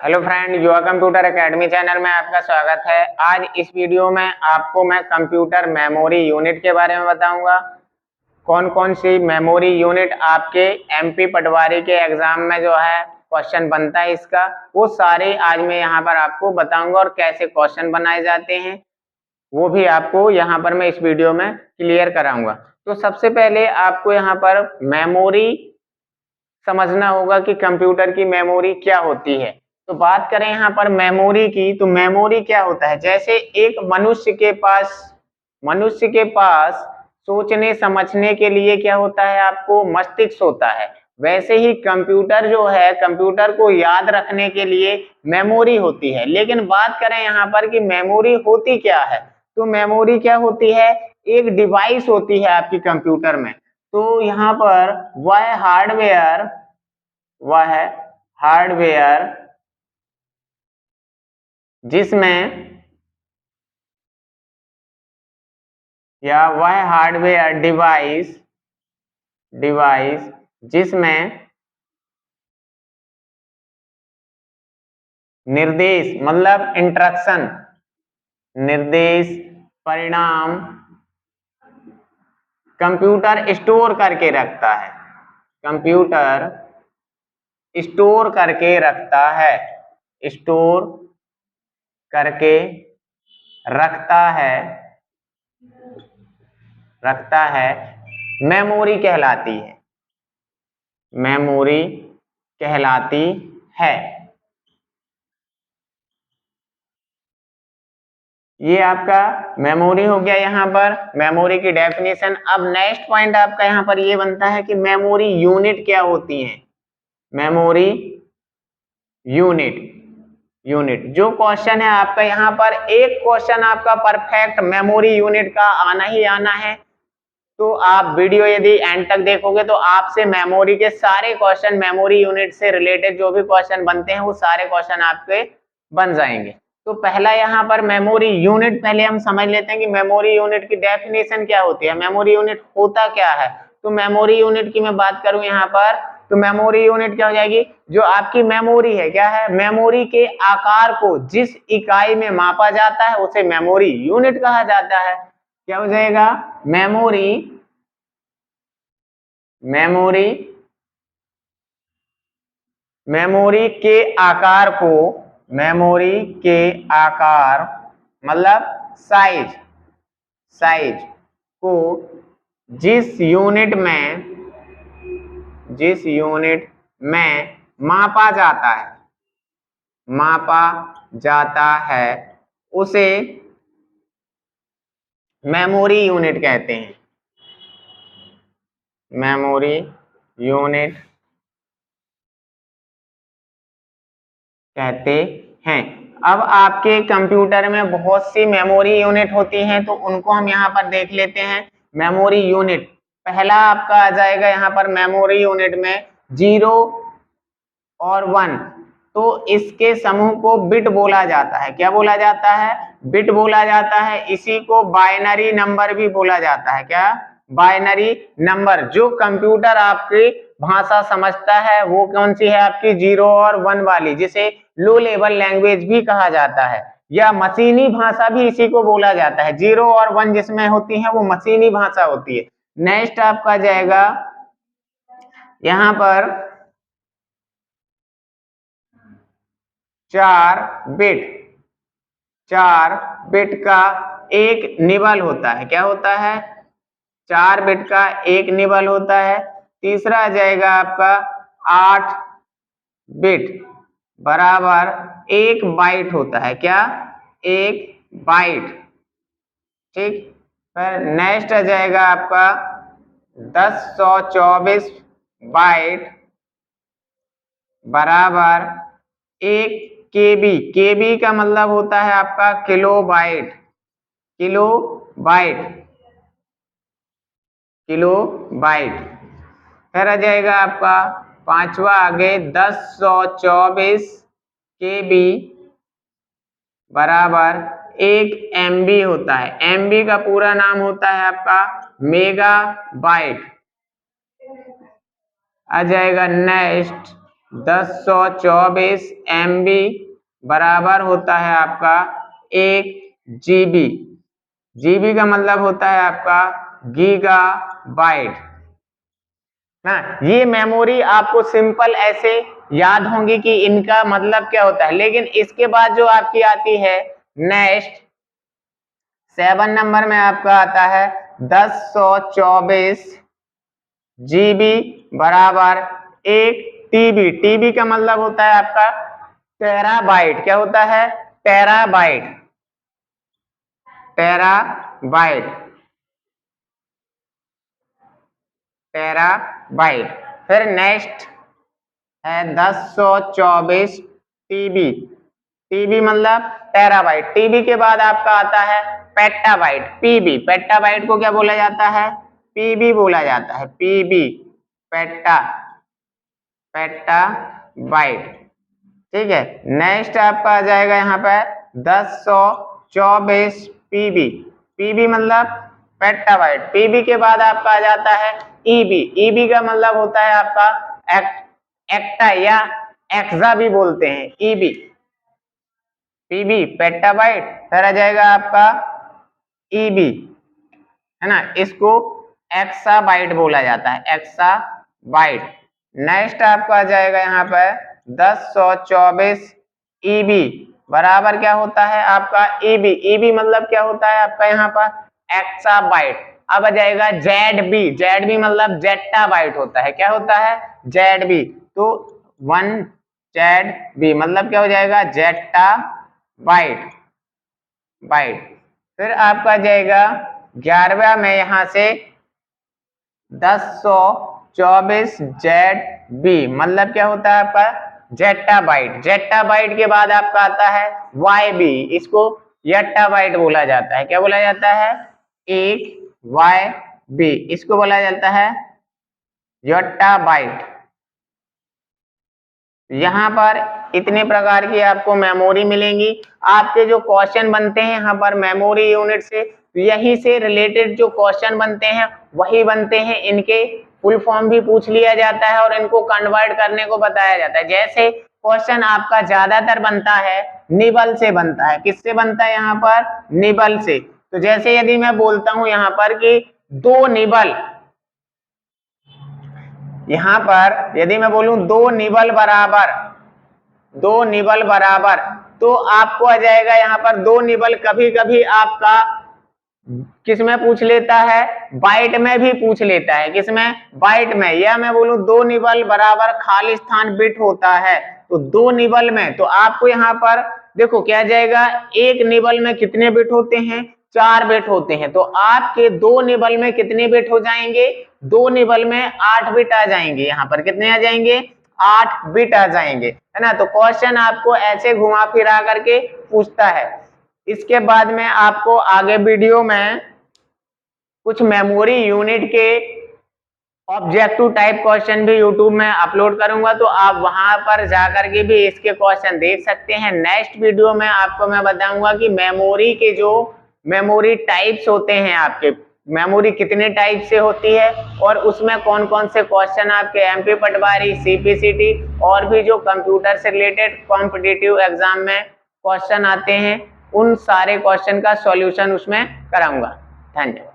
Hello friend, युवा computer academy channel में आपका स्वागत है। आज इस वीडियो में आपको मैं कंप्यूटर मेमोरी यूनिट के बारे में बताऊंगा। कौन कौन सी मेमोरी यूनिट आपके एमपी पटवारी के एग्जाम में जो है क्वेश्चन बनता है इसका, वो सारे आज मैं यहाँ पर आपको बताऊंगा और कैसे क्वेश्चन बनाए जाते हैं वो भी आपको यहाँ पर मैं इस वीडियो में क्लियर कराऊंगा। तो सबसे पहले आपको यहाँ पर मेमोरी समझना होगा कि कंप्यूटर की मेमोरी क्या होती है। तो बात करें यहाँ पर मेमोरी की, तो मेमोरी क्या होता है, जैसे एक मनुष्य के पास सोचने समझने के लिए क्या होता है, आपको मस्तिष्क होता है, वैसे ही कंप्यूटर जो है, कंप्यूटर को याद रखने के लिए मेमोरी होती है। लेकिन बात करें यहाँ पर कि मेमोरी होती क्या है, तो मेमोरी क्या होती है, एक डिवाइस होती है आपकी कंप्यूटर में। तो यहाँ पर वह हार्डवेयर जिसमें या वह हार्डवेयर डिवाइस जिसमें निर्देश मतलब इंस्ट्रक्शन, निर्देश परिणाम कंप्यूटर स्टोर करके रखता है, कंप्यूटर स्टोर करके रखता है मेमोरी कहलाती है। ये आपका मेमोरी हो गया। यहाँ पर मेमोरी की डेफिनेशन। अब नेक्स्ट पॉइंट आपका यहाँ पर ये बनता है कि मेमोरी यूनिट क्या होती है। मेमोरी यूनिट जो क्वेश्चन है आपका, यहाँ पर एक क्वेश्चन आपका परफेक्ट मेमोरी यूनिट का आना ही आना है। तो आप वीडियो यदि एंड तक देखोगे तो आपसे मेमोरी के सारे क्वेश्चन, मेमोरी यूनिट से रिलेटेड जो भी क्वेश्चन बनते हैं वो सारे क्वेश्चन आपके बन जाएंगे। तो पहला यहाँ पर मेमोरी यूनिट, पहले हम समझ लेते हैं कि मेमोरी यूनिट की डेफिनेशन क्या होती है, मेमोरी यूनिट होता क्या है। तो मेमोरी यूनिट की मैं बात करूं यहाँ पर, तो मेमोरी यूनिट क्या हो जाएगी, जो आपकी मेमोरी है, क्या है, मेमोरी के आकार को जिस इकाई में मापा जाता है उसे मेमोरी यूनिट कहा जाता है। क्या हो जाएगा, मेमोरी के आकार मतलब साइज को जिस यूनिट में मापा जाता है उसे मेमोरी यूनिट कहते हैं। मेमोरी यूनिट कहते हैं। अब आपके कंप्यूटर में बहुत सी मेमोरी यूनिट होती हैं, तो उनको हम यहाँ पर देख लेते हैं। मेमोरी यूनिट पहला आपका आ जाएगा यहाँ पर मेमोरी यूनिट में 0 और 1। तो इसके समूह को बिट बोला जाता है। क्या बोला जाता है, बिट बोला जाता है। इसी को बाइनरी नंबर भी बोला जाता है। क्या, बाइनरी नंबर। जो कंप्यूटर आपकी भाषा समझता है वो कौन सी है, आपकी 0 और 1 वाली, जिसे लो लेवल लैंग्वेज भी कहा जाता है, या मशीनी भाषा भी इसी को बोला जाता है। 0 और 1 जिसमें होती है वो मशीनी भाषा होती है। नेक्स्ट आपका जाएगा यहाँ पर 4 बिट का एक निबल होता है। क्या होता है, 4 बिट का एक निबल होता है। तीसरा आ जाएगा आपका 8 बिट बराबर 1 बाइट होता है। क्या, 1 बाइट। ठीक। फिर नेक्स्ट आ जाएगा आपका 1024 बाइट बराबर 1 केबी। केबी का मतलब होता है आपका किलोबाइट। फिर आ जाएगा आपका पांचवा आगे 1024 केबी बराबर 1 एमबी होता है। एमबी का पूरा नाम होता है आपका मेगाबाइट। आ जाएगा नेक्स्ट 1024 MB बराबर होता है आपका 1 GB। GB का मतलब होता है आपका गीगाबाइट ना। ये मेमोरी आपको सिंपल ऐसे याद होंगी कि इनका मतलब क्या होता है, लेकिन इसके बाद जो आपकी आती है नेक्स्ट 7 नंबर में आपका आता है 1024 GB बराबर 1 TB। TB का मतलब होता है आपका टेराबाइट। क्या होता है? टेराबाइट। टेराबाइट। टेराबाइट। फिर नेक्स्ट है 1024 TB। TB मतलब टेराबाइट। TB के बाद आपका आता है पेटाबाइट। PB। पेटाबाइट को क्या बोला जाता है? PB बोला जाता है। PB petabyte. ठीक है। नेक्स्ट आपका आ जाएगा यहाँ पे 1024 PB। PB मतलब पेटाबाइट। PB के बाद आपका आ जाता है EB। EB का मतलब होता है आपका एक्टा या एक्सा भी बोलते हैं, EB। PB पेटाबाइट, फिर आ जाएगा आपका EB, है ना, इसको एक्साबाइट बोला जाता है, एक्साबाइट। नेक्स्ट आपका आ जाएगा यहाँ पे 1024 EB बराबर क्या होता है आपका EB। EB मतलब क्या होता है आपका यहाँ पर एक्साबाइट। अब आ जाएगा ZB। ZB मतलब जेट्टाबाइट होता है। क्या होता है? ZB। तो 1 ZB मतलब क्या हो जाएगा? जेट्टाबाइट बाइट। फिर आपका जाएगा 11वां में यहाँ से 1024 ZB मतलब क्या होता है आपका? जेट्टाबाइट। जेट्टाबाइट के बाद आपका आता है YB, इसको यट्टाबाइट बोला जाता है। क्या बोला जाता है? एक YB, इसको बोला जाता है यट्टाबाइट। यहाँ पर इतने प्रकार की आपको मेमोरी मिलेंगी। आपके जो क्वेश्चन बनते हैं यहाँ पर मेमोरी यूनिट से, यही से रिलेटेड जो क्वेश्चन बनते हैं वही बनते हैं। इनके फुल फॉर्म भी पूछ लिया जाता है और इनको कन्वर्ट करने को बताया जाता है। जैसे क्वेश्चन आपका ज्यादातर बनता है निबल से बनता है। किससे बनता है यहाँ पर? निबल से। तो जैसे यदि मैं बोलता हूं यहाँ पर कि 2 निबल, यहां पर यदि मैं बोलूं 2 निबल बराबर, 2 निबल बराबर, तो आपको आ जाएगा यहाँ पर 2 निबल कभी कभी आपका किसमें पूछ लेता है? बाइट में भी पूछ लेता है। किसमें? बाइट में। या मैं बोलूं 2 निबल बराबर खाली स्थान बिट होता है, तो 2 निबल में तो आपको यहाँ पर देखो क्या आ जाएगा, एक निबल में कितने बिट होते हैं? 4 बिट होते हैं। तो आपके 2 निबल में कितने बिट हो जाएंगे? 2 निबल में 8 बिट आ जाएंगे। यहाँ पर कितने आ जाएंगे? 8 बिट आ जाएंगे, है ना। तो क्वेश्चन आपको ऐसे घुमा फिरा करके पूछता है। इसके बाद में आपको आगे वीडियो में कुछ मेमोरी यूनिट के ऑब्जेक्टिव टाइप क्वेश्चन भी यूट्यूब में अपलोड करूंगा, तो आप वहां पर जाकर के भी इसके क्वेश्चन देख सकते हैं। नेक्स्ट वीडियो में आपको मैं बताऊंगा कि मेमोरी के जो मेमोरी टाइप्स होते हैं, आपके मेमोरी कितने टाइप से होती है और उसमें कौन कौन से क्वेश्चन आपके एमपी पटवारी, सीपीसीटी और भी जो कंप्यूटर से रिलेटेड कॉम्पिटिटिव एग्जाम में क्वेश्चन आते हैं, उन सारे क्वेश्चन का सॉल्यूशन उसमें कराऊंगा। धन्यवाद।